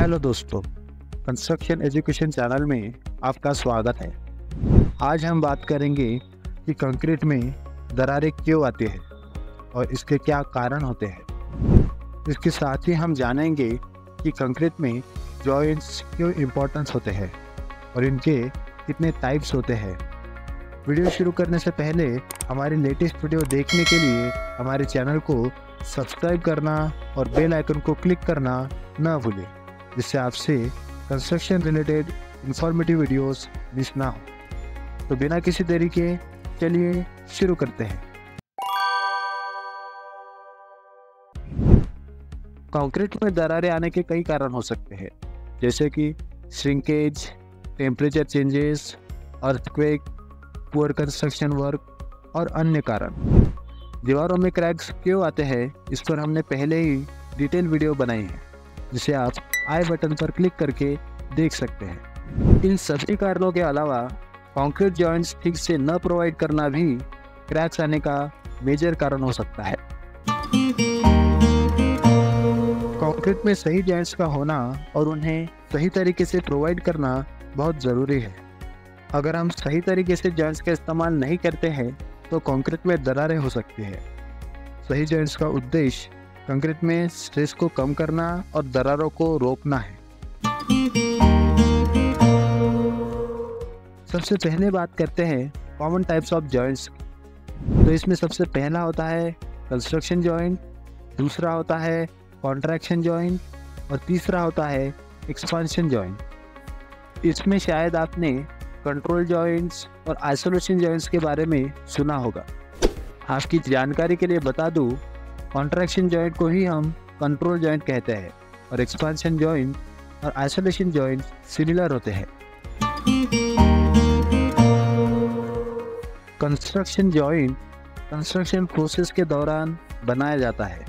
Hello दोस्तों, construction education channel में आपका स्वागत है। आज हम बात करेंगे कि कंक्रीट में दरारें क्यों आती हैं और इसके क्या कारण होते हैं। इसके साथ ही हम जानेंगे कि कंक्रीट में जॉइंट्स क्यों इम्पोर्टेंस होते हैं और इनके कितने टाइप्स होते हैं। वीडियो शुरू करने से पहले हमारी लेटेस्ट वीडियो देखने के लिए हमारे चैनल को सब्सक्राइब करना और बेल आइकन को क्लिक करना ना भूलें, जिससे आपसे construction related informative videos miss ना हो। तो बिना किसी देरी के चलिए शुरू करते हैं। कंक्रीट में दरारें आने के कई कारण हो सकते हैं, जैसे कि shrinkage, temperature changes, earthquake, poor construction work और अन्य कारण। दीवारों में क्रैक्स क्यों आते हैं, इस पर हमने पहले ही डिटेल वीडियो बनाई है, जिसे आप आई बटन पर क्लिक करके देख सकते हैं। इन सभी कारणों के अलावा कंक्रीट जॉइंट्स ठीक से न प्रोवाइड करना भी क्रैक्स आने का मेजर कारण हो सकता है। कंक्रीट में सही जॉइंट्स का होना और उन्हें सही तरीके से प्रोवाइड करना बहुत ज़रूरी है। अगर हम सही तरीके से जॉइंट्स का इस्तेमाल नहीं करते हैं तो कंक्रीट में दरारें हो सकती है। सही जॉइंट्स का उद्देश्य कंक्रीट में स्ट्रेस को कम करना और दरारों को रोकना है। सबसे पहले बात करते हैं कॉमन टाइप्स ऑफ जॉइंट्स। तो इसमें सबसे पहला होता है कंस्ट्रक्शन जॉइंट, दूसरा होता है कॉन्ट्रैक्शन जॉइंट और तीसरा होता है एक्सपांशन जॉइंट। इसमें शायद आपने कंट्रोल जॉइंट्स और आइसोलेशन जॉइंट्स के बारे में सुना होगा। आपकी जानकारी के लिए बता दूं, कॉन्ट्रैक्शन जॉइंट को ही हम कंट्रोल जॉइंट कहते हैं और एक्सपांशन जॉइंट और आइसोलेशन जॉइंट सिमिलर होते हैं। कंस्ट्रक्शन जॉइंट कंस्ट्रक्शन प्रोसेस के दौरान बनाया जाता है।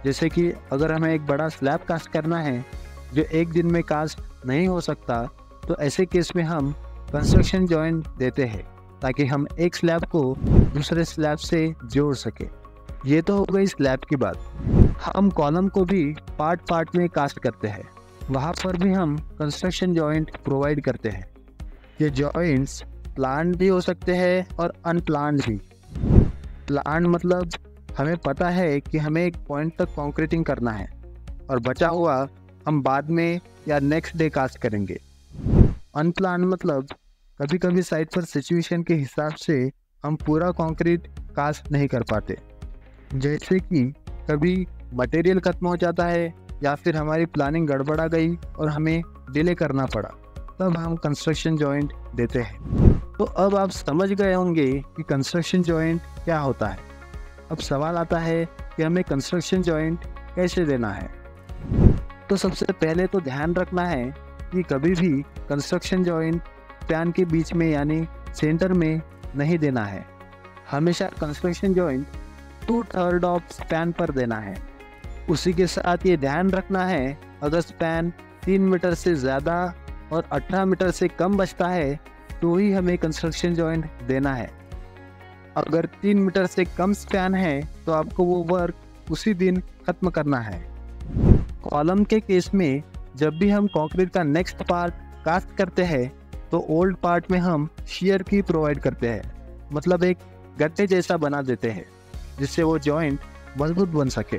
जैसे कि अगर हमें एक बड़ा स्लैब कास्ट करना है जो एक दिन में कास्ट नहीं हो सकता, तो ऐसे केस में हम कंस्ट्रक्शन जॉइंट देते हैं ताकि हम एक स्लैब को दूसरे स्लैब से जोड़ सके। ये तो हो गई स्लैब की बात। हम कॉलम को भी पार्ट पार्ट में कास्ट करते हैं, वहाँ पर भी हम कंस्ट्रक्शन जॉइंट प्रोवाइड करते हैं। ये जॉइंट्स प्लान्ड भी हो सकते हैं और अनप्लान्ड भी। प्लान्ड मतलब हमें पता है कि हमें एक पॉइंट तक कंक्रीटिंग करना है और बचा हुआ हम बाद में या नेक्स्ट डे कास्ट करेंगे। अनप्लान्ड मतलब कभी कभी साइट पर सिचुएशन के हिसाब से हम पूरा कंक्रीट कास्ट नहीं कर पाते, जैसे कि कभी मटेरियल खत्म हो जाता है या फिर हमारी प्लानिंग गड़बड़ा गई और हमें डिले करना पड़ा, तब हम कंस्ट्रक्शन जॉइंट देते हैं। तो अब आप समझ गए होंगे कि कंस्ट्रक्शन जॉइंट क्या होता है। अब सवाल आता है कि हमें कंस्ट्रक्शन जॉइंट कैसे देना है। तो सबसे पहले तो ध्यान रखना है कि कभी भी कंस्ट्रक्शन जॉइंट स्पैन के बीच में यानी सेंटर में नहीं देना है। हमेशा कंस्ट्रक्शन जॉइंट 2/3 ऑफ स्पैन पर देना है। उसी के साथ ये ध्यान रखना है, अगर स्पैन 3 मीटर से ज़्यादा और 18 मीटर से कम बचता है तो ही हमें कंस्ट्रक्शन जॉइंट देना है। अगर 3 मीटर से कम स्पैन है तो आपको वो वर्क उसी दिन खत्म करना है। कॉलम के केस में जब भी हम कंक्रीट का नेक्स्ट पार्ट कास्ट करते हैं तो ओल्ड पार्ट में हम शियर की प्रोवाइड करते हैं, मतलब एक गट्टे जैसा बना देते हैं जिससे वो जॉइंट मजबूत बन सके।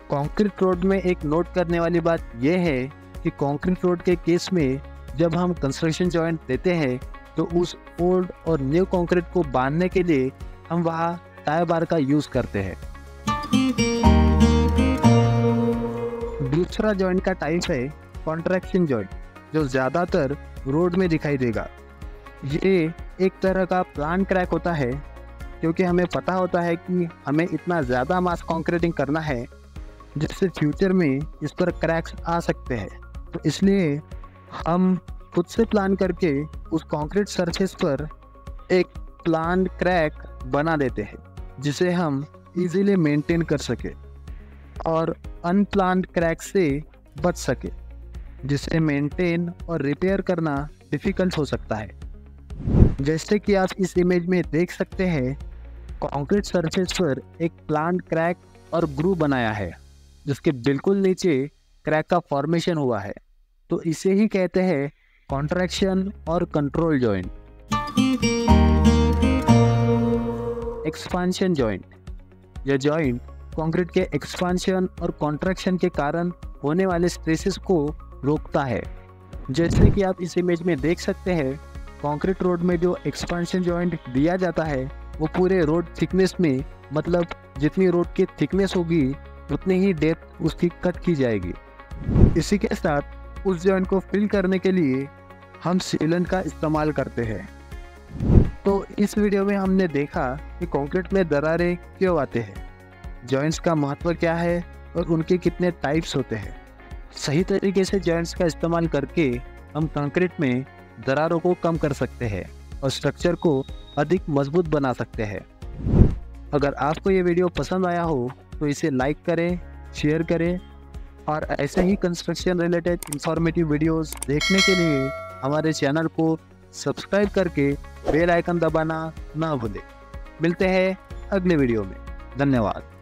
कंक्रीट रोड में एक नोट करने वाली बात यह है कि कंक्रीट रोड के केस में जब हम कंस्ट्रक्शन जॉइंट देते हैं तो उस ओल्ड और न्यू कंक्रीट को बांधने के लिए हम वहाँ टाई बार का यूज़ करते हैं। दूसरा जॉइंट का टाइप है कॉन्ट्रैक्शन जॉइंट, जो ज़्यादातर रोड में दिखाई देगा। ये एक तरह का प्लान क्रैक होता है, क्योंकि हमें पता होता है कि हमें इतना ज़्यादा मास कंक्रीटिंग करना है जिससे फ्यूचर में इस पर क्रैक्स आ सकते हैं। तो इसलिए हम खुद से प्लान करके उस कंक्रीट सरफेस पर एक प्लान क्रैक बना देते हैं जिसे हम इजीली मेंटेन कर सके और अनप्लान्ड क्रैक से बच सके, जिसे मेंटेन और रिपेयर करना डिफ़िकल्ट हो सकता है। जैसे कि आप इस इमेज में देख सकते हैं, कंक्रीट सरफेस पर एक प्लान्ड क्रैक और ग्रूव बनाया है जिसके बिल्कुल नीचे क्रैक का फॉर्मेशन हुआ है, तो इसे ही कहते हैं कॉन्ट्रैक्शन और कंट्रोल जॉइंट। एक्सपांशन जॉइंट, यह जॉइंट कंक्रीट के एक्सपांशन और कॉन्ट्रैक्शन के कारण होने वाले स्ट्रेसेस को रोकता है। जैसे कि आप इस इमेज में देख सकते हैं, कंक्रीट रोड में जो एक्सपांशन जॉइंट दिया जाता है वो पूरे रोड थिकनेस में, मतलब जितनी रोड की थिकनेस होगी उतनी ही डेप्थ उसकी कट की जाएगी। इसी के साथ उस जॉइंट को फिल करने के लिए हम सीलेंट का इस्तेमाल करते हैं। तो इस वीडियो में हमने देखा कि कंक्रीट में दरारें क्यों आते हैं, जॉइंट्स का महत्व क्या है और उनके कितने टाइप्स होते हैं। सही तरीके से जॉइंट्स का इस्तेमाल करके हम कंक्रीट में दरारों को कम कर सकते हैं और स्ट्रक्चर को अधिक मजबूत बना सकते हैं। अगर आपको ये वीडियो पसंद आया हो तो इसे लाइक करें, शेयर करें और ऐसे ही कंस्ट्रक्शन रिलेटेड इंफॉर्मेटिव वीडियोस देखने के लिए हमारे चैनल को सब्सक्राइब करके बेल आइकन दबाना ना भूलें। मिलते हैं अगले वीडियो में। धन्यवाद।